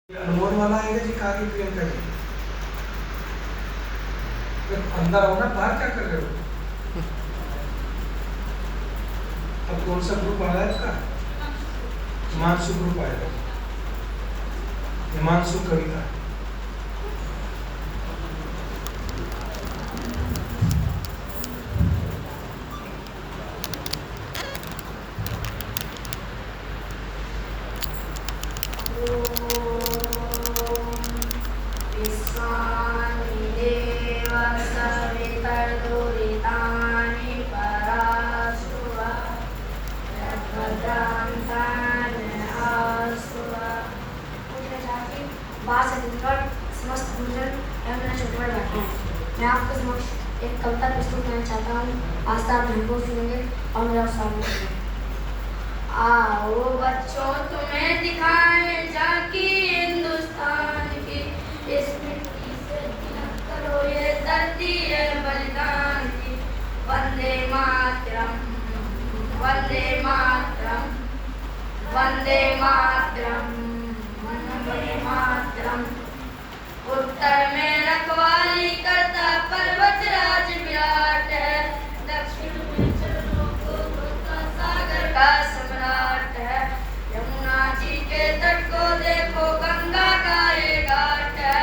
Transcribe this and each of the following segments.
अनमोल वाला आएगा जी, कहा कि प्रियंका जी अंदर आओ ना, बाहर क्या कर रहे हो? अब कौन सा ग्रुप आ रहा है आपका? हिमांशु ग्रुप आएगा, हिमांशु कविता। समस्त गुरुजन एवं मेरे छोटे बड़े बैठे हैं। मैं आपके समक्ष एक कविता प्रस्तुत करना चाहता हूँ। आज आप ढंग को सुनेंगे और मेरा उत्साह करेंगे। आओ बच्चों, तुम्हें दिखाएं झांकी हिंदुस्तान की, इस मिट्टी से तिलक करो, ये धरती है बलिदान की। वंदे मातरम, वंदे मातरम, वंदे मातरम, वंदे मातरम। उत्तर में रखवाली करता पर्वतराज विराट है, दक्षिण में चरणों को धोता सागर का सम्राट है। यमुना जी के तट को देखो, गंगा का ये घाट है,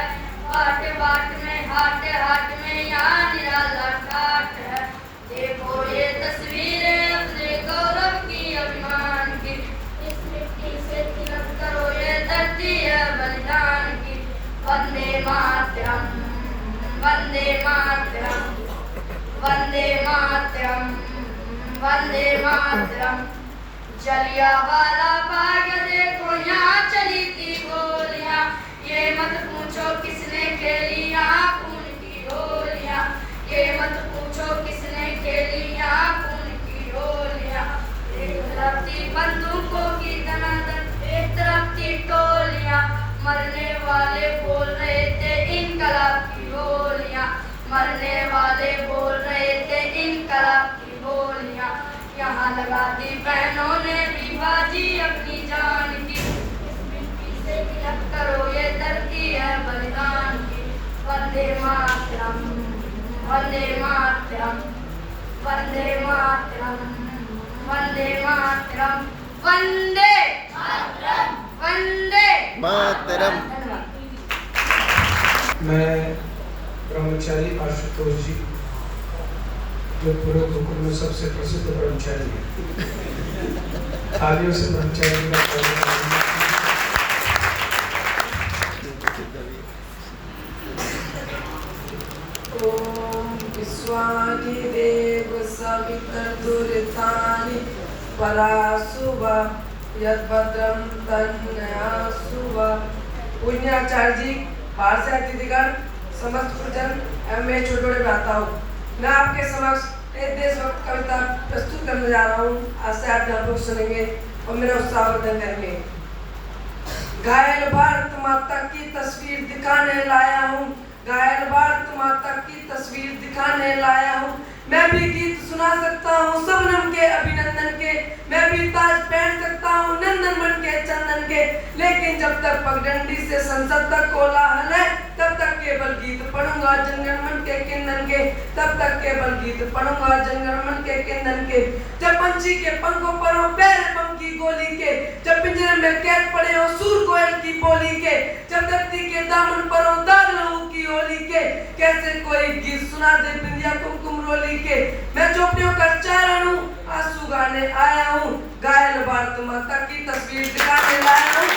बाट बाट में हाट हाट में यहाँ निराला ठाट है। देखो ये तस्वीरें अपने गौरव की, अभिमान की, इस मिट्टी से तिलक करो, ये धरती है बलिदान की। वंदे मातरम, वंदे मातरम, वंदे मातरम, वंदे मातरम। जलियांवाला बाग देखो, यहाँ चली थी गोलियां, ये मत पूछो किसने खेली यहाँ खून की होलियां, ये मत पूछो किसने खेली यहाँ खून की होलियां। एक तरफ थी बंदूकों की दनादन, एक तरफ थी टोलियां, मरने वाले बोल रहे थे इनकलाब की बोलियां, मरने वाले बोल रहे थे इनकलाब की बोलियां। यहाँ लगा दी बहनों ने भी बाजी अपनी जान की, इस मिट्टी से तिलक करो, ये धरती है बलिदान की। वंदे मातरम, वंदे मातरम, वंदे मातरम, वंदे मातरम, वंदे मातरम, वंदे मातरम। मैं ब्रह्मचारी आशुतोष जी, जो पूरे गोकुल में सबसे प्रसिद्ध ब्रह्मचारी है, तालियों से ब्रह्मचारी का स्वागत। ओम विश्वानि देव सवितर्दुरितानि परासुवा यद्भद्रम तन्नयासुवा। पुण्याचार्य जी, बाहर से अतिथिगण, समस्त गुरुजन एवं मैं छोटे बड़े भ्राता हूँ, मैं आपके समक्ष एक देशभक्त कविता प्रस्तुत करने जा रहा हूँ। आज से आप ध्यान सुनेंगे और मेरा उत्साहवर्धन करेंगे। घायल भारत माता की तस्वीर दिखाने लाया हूँ, घायल भारत माता की तस्वीर दिखाने लाया हूँ। मैं भी गीत सुना सकता हूँ सबनम के अभिनंदन के, मैं भी ताज पहन सकता हूँ नंदन मन के चंदन के, लेकिन जब तक पगडंडी से संसद तक कोलाहल है, तब तक केवल गीत पढ़ूंगा जनगण मन के किंदन के, तब तक केवल गीत पढ़ूंगा जनगण मन के किंदन के। जब पंछी के पंखों पर हो पैर बम की गोली के, जब पिंजरे में कैद पड़े हो सूर कोयल की बोली के, जब धरती के दामन पर हो दाग लहू की होली के, कैसे कोई गीत सुना दे बिंदिया कुमकुम रोली के। मैं झोपड़ियों का चारण हूँ, आंसू गाने आया हूँ, घायल भारत माता की तस्वीर दिखाने लाया हूँ,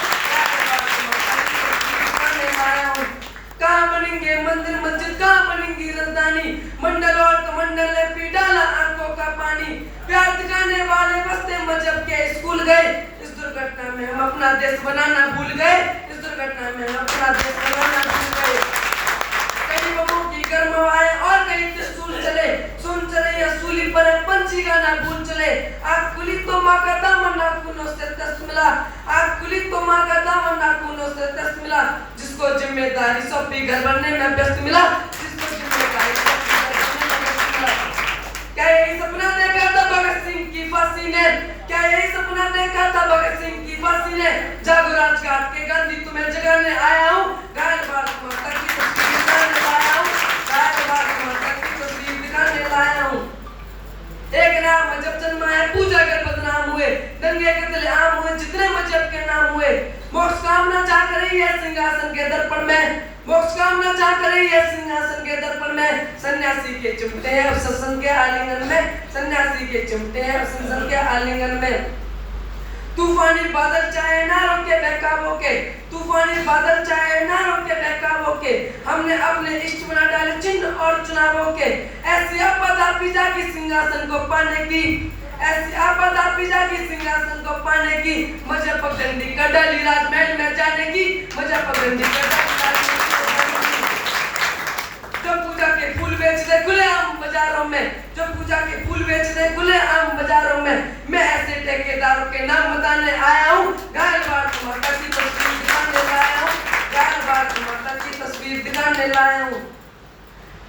कहाँ बनेंगे मंदिर मस्जिद, कहाँ बनेंगी राजधानी, मंडल और कमंडल ने पी डाला आंखों का पानी। प्यार दिखाने वाले बस्ते मजहब के स्कूल गए, इस दुर्घटना में हम अपना देश बनाना भूल गए, इस दुर्घटना में हम अपना देश बनाना भूल गए। कई बमों की गर्म हवाएं और कई त्रिशूल चले, सुन चले या सूली पर पंछी गाना भूल चले। आग खुली तो माँ का दामन नाखूनों से दस्त मिला, आग खुली तो माँ का दामन नाखूनों से दस्त मिला। जिसको जिम्मेदारी सौंपी घर बनने में व्यस्त मिला, जिसको जिम्मेदारी सौंपी घर बनने में व्यस्त मिला। क्या यही सपना देखा था भगत सिंह की फांसी ने, क्या यही सपना देखा था भगत सिंह की फांसी ने। जागो राजघाट के गांधी तुम्हें जगाने कर रही है सिंहासन के दर्पण में, मोक्ष कामना चाह कर रही है सिंहासन के दर्पण में। सन्यासी के चिमटे हैं अब सत्संग के आलिंगन में, सन्यासी के चिमटे हैं अब सत्संग के आलिंगन में। तूफानी बादल चाहे ना रोके बहकावों के, तूफानी बादल चाहे ना रोके बहकावों के, हमने अपने इष्ट बना डाले चिन्ह और चुनावों के। ऐसी आपद आपी जागी सिंहासन को पाने की, ऐसी आपद आपी जागी सिंहासन को पाने की, मुझे पगडंडी का डाली राजमहल में जाने की, मुझे पगडंडी का डाली राजमहल में जाने की। जो पूजा के फूल बेचते खुलेआम बाजारों में, जो पूजा के फूल बेचते खुलेआम बाजारों में, मैं ऐसे ठेकेदारों के नाम बताने आया हूँ। घायल भारत माता की तस्वीर दिखाने लाया हूँ, घायल भारत माता की तस्वीर दिखाने लाया हूँ।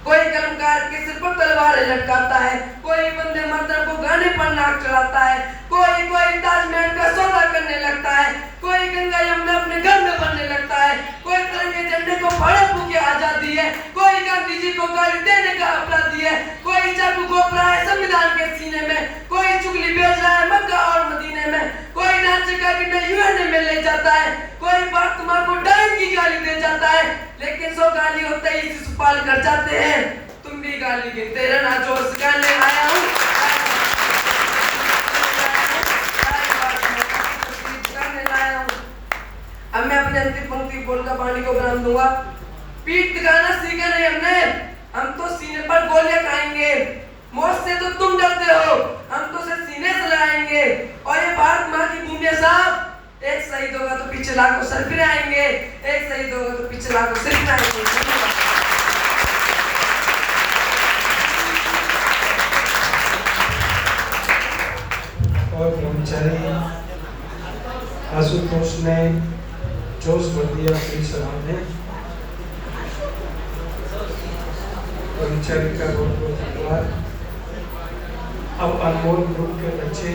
कोई कलमकार के सिर पर तलवारें लटकाता है, कोई बंदे मातरम को गाने पर नाक चढ़ाता है, कोई ताजमहल का सौदा करने लगता है, कोई गंगा यमुना अपने घर में बनने लगता है, कोई तिरंगे झंडे को फाड़े फूके आजादी है, कोई गांधी जी को गाली देने का अपराधी है, कोई चाकू घोंप रहा है संविधान के सीने में, कोई चुगली बेच रहा है मक्का और मदीने में, कोई नाचे का गिरना यूएन में ले जाता है, कोई भारत माँ को डाइन की गाली दे जाता है, लेकिन 100 गाली होते ही शिशुपाल कर जाते हैं। तुम भी गाली गिनते रहना, जोर सिखाने आया हूँ। अब मैं अपनी अंतिम पंक्ति बोलकर वाणी को विराम दूंगा। पीठ दिखाना सीखा नहीं हमने, हम तो सीने पर गोलियां खाएंगे। मौत से तो तुम डरते हो, हम तो उसे सीने से लड़ाएंगे। और ये भारत माँ की भूमि साहब, एक शहीद होगा तो पीछे लाखों सर फिर आएंगे, एक शहीद होगा तो पीछे लाखों सर फिर आएंगे। और ब्रह्मचारी आशुतोष ने जोश भर दिया अपनी सलाह में। ब्रह्मचारी का बहुत बहुत धन्यवाद। अब अनमोल ग्रुप के बच्चे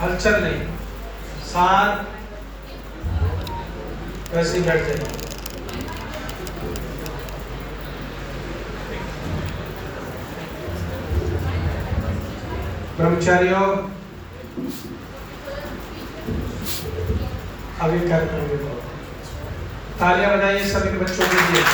हलचल नहीं, साथ वैसे बैठ जाए। ब्रह्मचारियों अभी कार्यक्रम में तालियां बजाइए सभी बच्चों के लिए।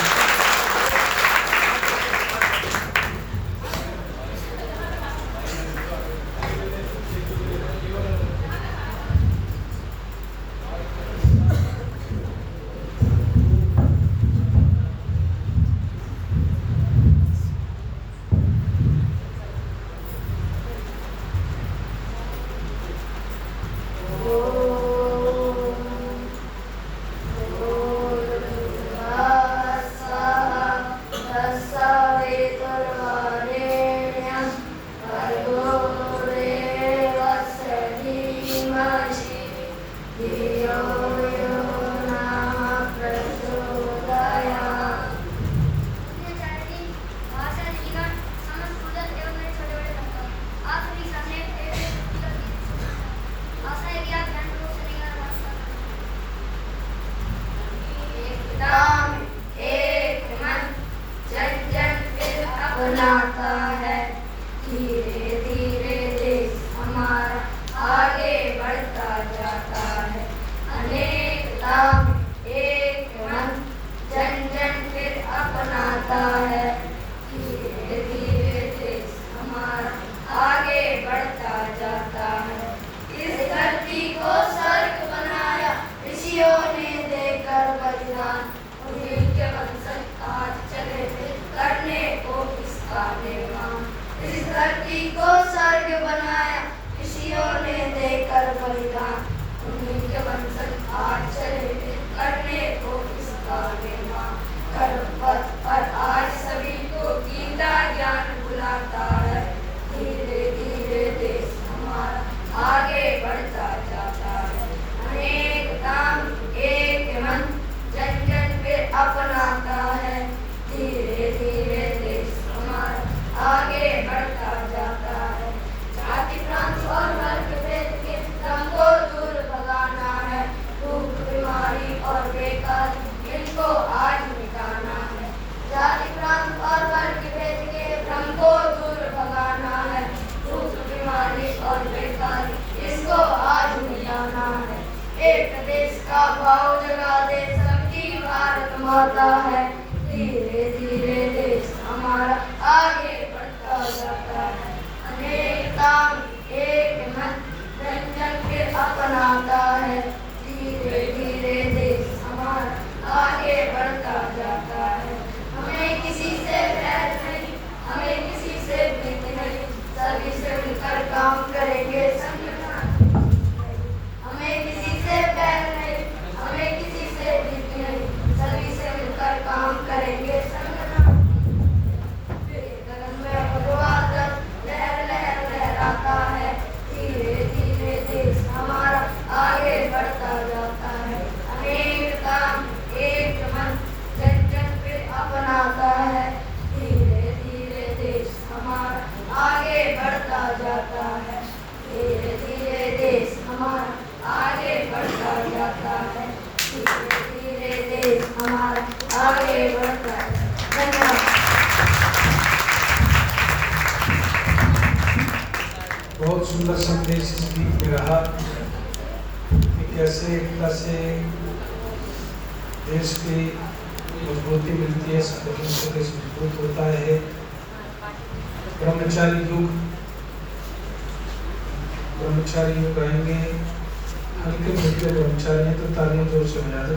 एक देश का भाव जगा दे सबकी भारत माता है। धीरे धीरे देश हमारा आगे बढ़ता जाता है। अनेकता में एक मन जन जन के अपनाता है। धीरे धीरे देश हमारा आगे बढ़ता जाता है। हमें किसी से बैर नहीं, हमें किसी से प्रीत नहीं, सभी से मिलकर काम करेंगे संगठन। हमें किसी से बैर नहीं, हमें किसी से प्रीत नहीं, सभी से मिलकर काम करेंगे संगठन। गगन में भगवा दल लहर लहर लहराता है। धीरे धीरे देश हमारा आगे बढ़ता जाता है। अनेक काम एक मन जन जन पे अपनाता है। धीरे धीरे देश हमारा आगे बढ़ता जाता है। धीरे धीरे देश हमारा आगे बढ़ता जाता है। धीरे धीरे देश हमारा आगे बढ़ता है। धन्यवाद। बहुत सुंदर संदेश इस गीत में रहा कि कैसे एकता से देश की मजबूती मिलती है, संगठन से देश मजबूत होता है। ब्रह्मचारी युग आएंगे। हल्के फुल्के ब्रह्मचारी हैं तो तालियां जोर से बजा दो।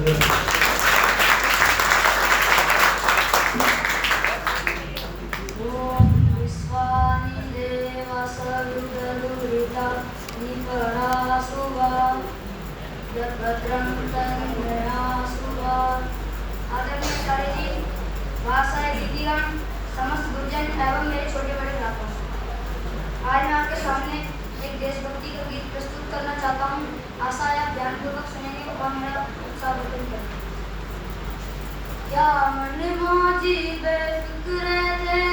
समस्त गुरुजन एवं मेरे छोटे बड़े भ्राता, आज मैं आपके सामने एक देशभक्ति का गीत प्रस्तुत करना चाहता हूँ। आशा है आप ध्यानपूर्वक सुनेंगे और मेरा उत्साह वर्धन करेंगे। क्या मन मौजी बेफिक्र थे,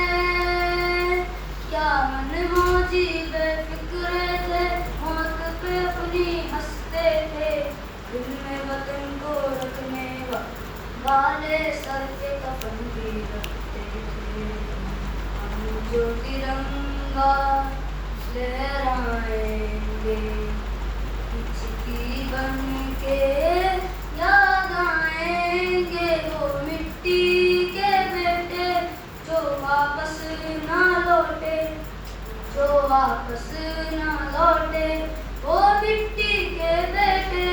क्या मन मौजी बेफिक्र थे, मौत पे अपनी हंसते थे, दिल में वतन को रखने वाले सर पे कफन भी रखते थे। हम जो तिरंगा लहराएंगे हिचकी बन के याद आएंगे वो मिट्टी के बेटे जो वापस ना लौटे, जो वापस ना लौटे। वो मिट्टी के बेटे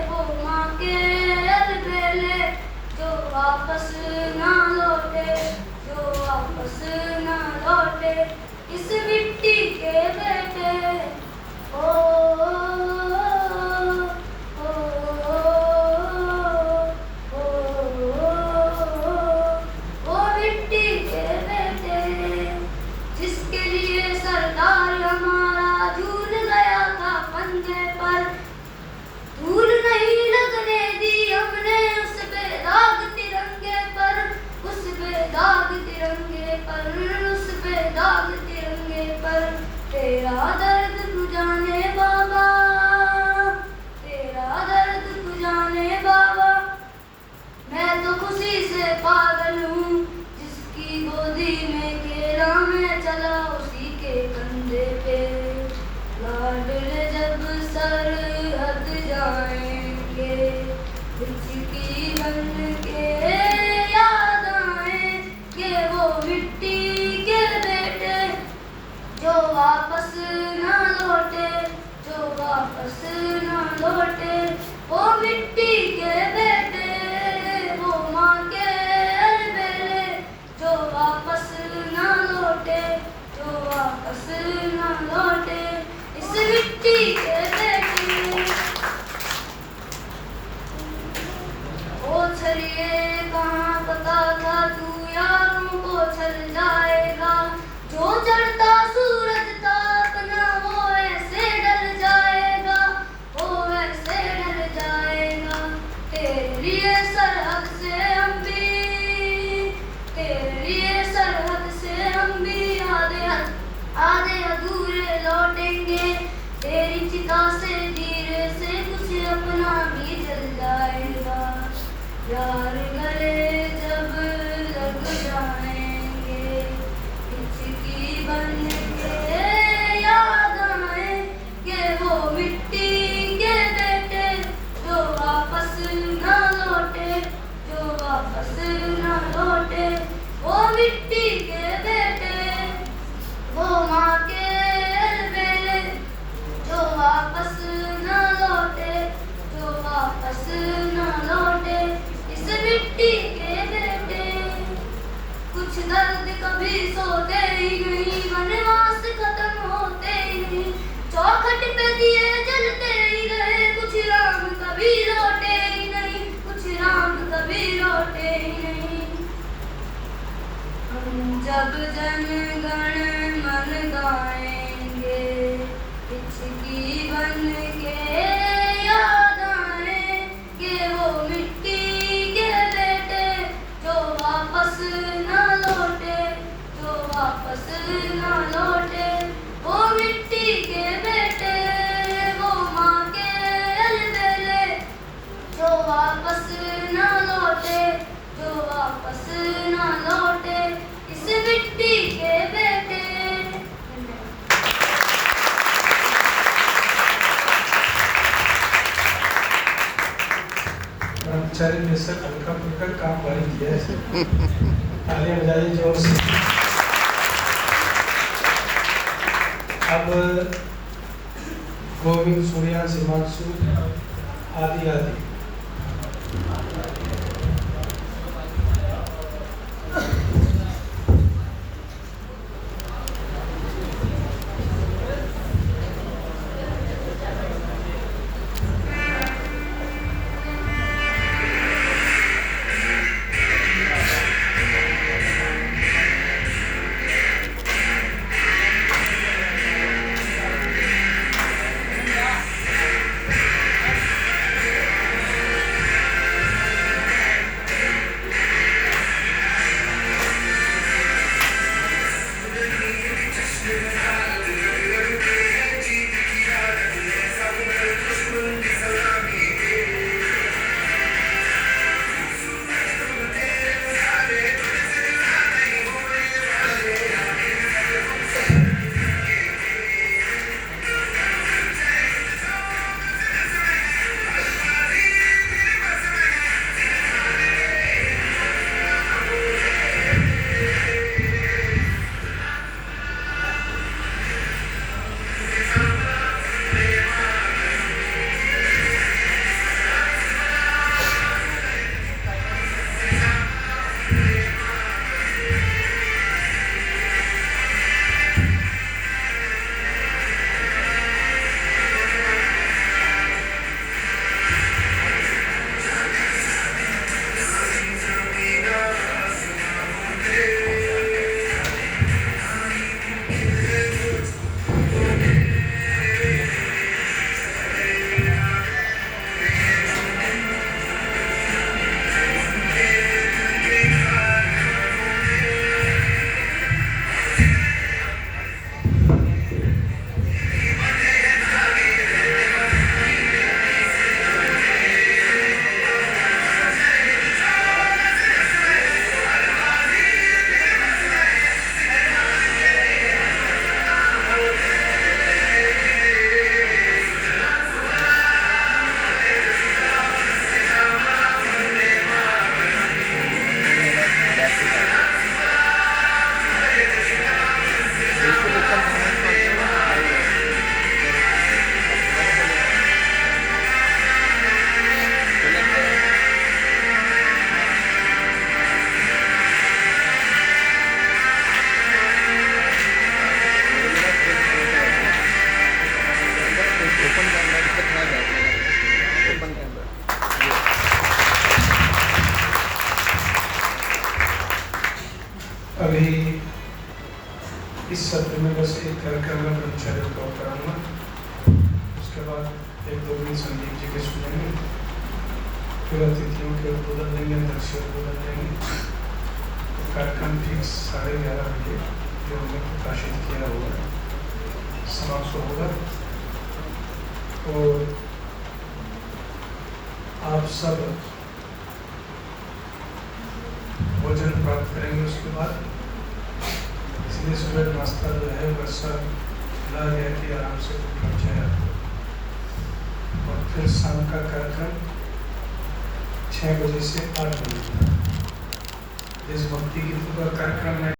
वो माँ के अलबेले जो वापस ना लौटे, जो वापस ना लौटे। इस मिट्टी के बेटे ओ, ओ, ओ, वो मिट्टी के बेटे जिसके लिए सरदार हमारा झूल गया था फंदे पर, धूल नहीं लगने दी हमने उस पे दाग तिरंगे पर, उस पे दाग तिरंगे पर, उस पे दाग तिरंगे पर। तेरा दर्द तू जाने बाबा, तेरा दर्द तू जाने बाबा। मैं तो खुशी से पागल हूँ जिसकी गोदी में खेला मैं चला उसी के कंधे पे। लाडले जब सरहद जाएंगे हिचकी बन के याद आएंगे वो मिट्टी के बेटे जो वापस ना लौटे, जो वापस ना लौटे। वो मिट्टी के बेटे वो माँ के अलबेले जो वापस ना लौटे, जो वापस ना लौटे। इस मिट्टी के बेटे ओ छलिए कहाँ पता था तू यारों को छल जाएगा, जो चढ़ता सूरज था अपना वो ऐसे डल जाएगा, वो ऐसे डल जाएगा। तेरे लिए सरहद से हम भी, तेरे लिए सरहद से हम भी आधे अधूरे लौटेंगे। तेरी चिता से धीरे से कुछ अपना भी जल जाएगा। यार गले जब लग जाएंगे सब जन गण मन गाएंगे, हिचकी बन के याद आएंगे वो मिट्टी के बेटे जो वापस न लौटे, जो वापस न लौटे। वो मिट्टी के बेटे वो माँ के अलबेले जो वापस न लौटे, जो वापस न लौटे इस मिट्टी के बेटे। कर्मचारी ने सर हल्का फुल्का काम भारी किया है, तालियां बजाइए जोर से। अब गोविंद, सूर्यांश, हिमांशु आदि आदि अभी इस सत्र में बस एक कार्यक्रम में कर्मचारियों का कराऊंगा, उसके बाद एक 2 मिनट संदीप जी के सुनेंगे, फिर अतिथियों के उद्बोधन देंगे, अध्यक्ष उद्बोधन देंगे। कार्यक्रम फिक्स 11:30 बजे जो हमने प्रकाशित किया हुआ समाप्त होगा और आप सब भोजन प्राप्त करेंगे। उसके बाद इसलिए सुबह नाश्ता जो है वर्षा ला गया कि आराम से पहुँच जाए और फिर शाम का कार्यक्रम 6 बजे से 8 बजे देशभक्ति गीतों का कार्यक्रम है।